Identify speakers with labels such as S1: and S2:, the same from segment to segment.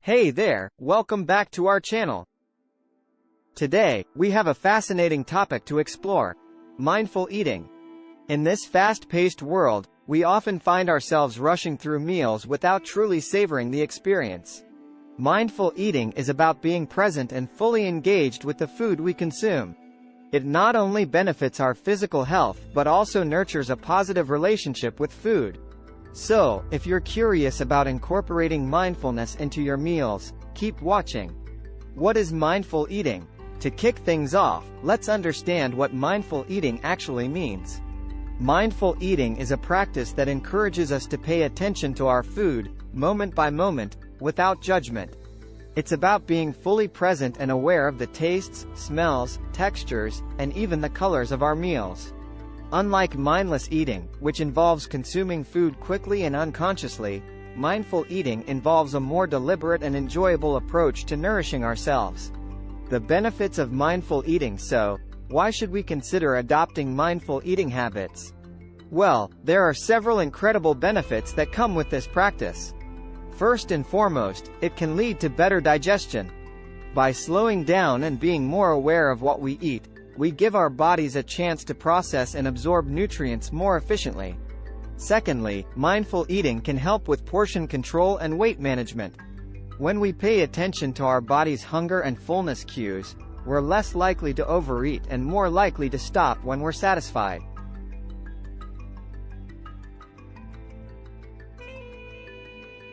S1: Hey there, welcome back to our channel. Today, we have a fascinating topic to explore: mindful eating. In this fast-paced world, we often find ourselves rushing through meals without truly savoring the experience. Mindful eating is about being present and fully engaged with the food we consume. It not only benefits our physical health but also nurtures a positive relationship with food. So, if you're curious about incorporating mindfulness into your meals, keep watching. What is mindful eating? To kick things off, let's understand what mindful eating actually means. Mindful eating is a practice that encourages us to pay attention to our food, moment by moment, without judgment. It's about being fully present and aware of the tastes, smells, textures, and even the colors of our meals. Unlike mindless eating, which involves consuming food quickly and unconsciously, mindful eating involves a more deliberate and enjoyable approach to nourishing ourselves. The benefits of mindful eating. So, why should we consider adopting mindful eating habits? Well, there are several incredible benefits that come with this practice. First and foremost, it can lead to better digestion. By slowing down and being more aware of what we eat, we give our bodies a chance to process and absorb nutrients more efficiently. Secondly, mindful eating can help with portion control and weight management. When we pay attention to our body's hunger and fullness cues, we're less likely to overeat and more likely to stop when we're satisfied.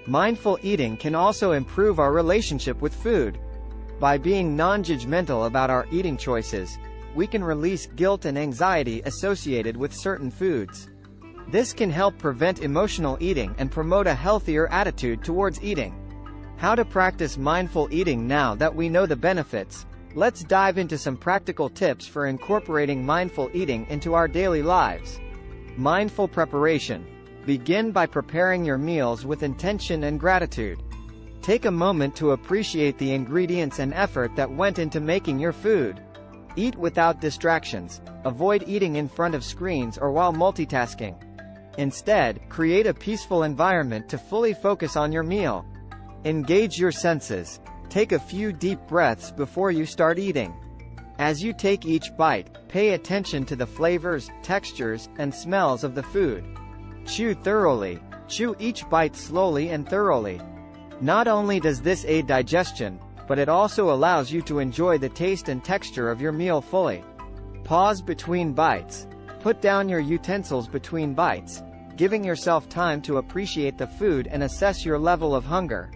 S1: Mindful eating can also improve our relationship with food. By being non-judgmental about our eating choices, we can release guilt and anxiety associated with certain foods. This can help prevent emotional eating and promote a healthier attitude towards eating. How to practice mindful eating? Now that we know the benefits, let's dive into some practical tips for incorporating mindful eating into our daily lives. Mindful preparation. Begin by preparing your meals with intention and gratitude. Take a moment to appreciate the ingredients and effort that went into making your food. Eat without distractions. Avoid eating in front of screens or while multitasking. Instead, create a peaceful environment to fully focus on your meal. Engage your senses. Take a few deep breaths before you start eating. As you take each bite, pay attention to the flavors, textures, and smells of the food. Chew thoroughly. Chew each bite slowly and thoroughly. Not only does this aid digestion, but it also allows you to enjoy the taste and texture of your meal fully. Pause between bites. Put down your utensils between bites, giving yourself time to appreciate the food and assess your level of hunger.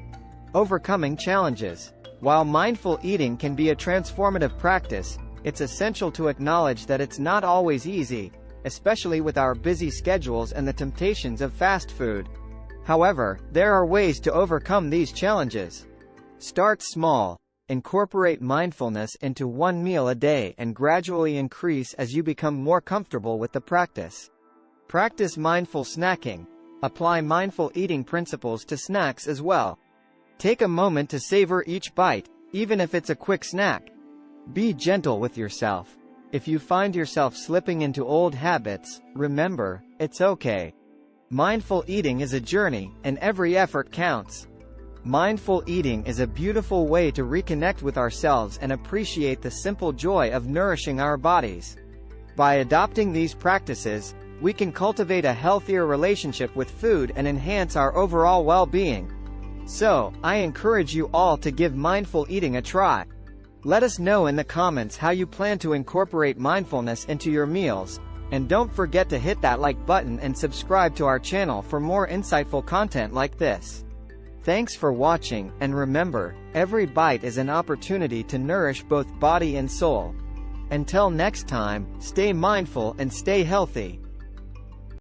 S1: Overcoming challenges. While mindful eating can be a transformative practice, it's essential to acknowledge that it's not always easy, especially with our busy schedules and the temptations of fast food. However, there are ways to overcome these challenges. Start small. Incorporate mindfulness into one meal a day and gradually increase as you become more comfortable with the practice. Practice mindful snacking. Apply mindful eating principles to snacks as well. Take a moment to savor each bite, even if it's a quick snack. Be gentle with yourself. If you find yourself slipping into old habits, remember, it's okay. Mindful eating is a journey, and every effort counts. Mindful eating is a beautiful way to reconnect with ourselves and appreciate the simple joy of nourishing our bodies. By adopting these practices, we can cultivate a healthier relationship with food and enhance our overall well-being. So, I encourage you all to give mindful eating a try. Let us know in the comments how you plan to incorporate mindfulness into your meals, and don't forget to hit that like button and subscribe to our channel for more insightful content like this. Thanks for watching, and remember, every bite is an opportunity to nourish both body and soul. Until next time, stay mindful and stay healthy.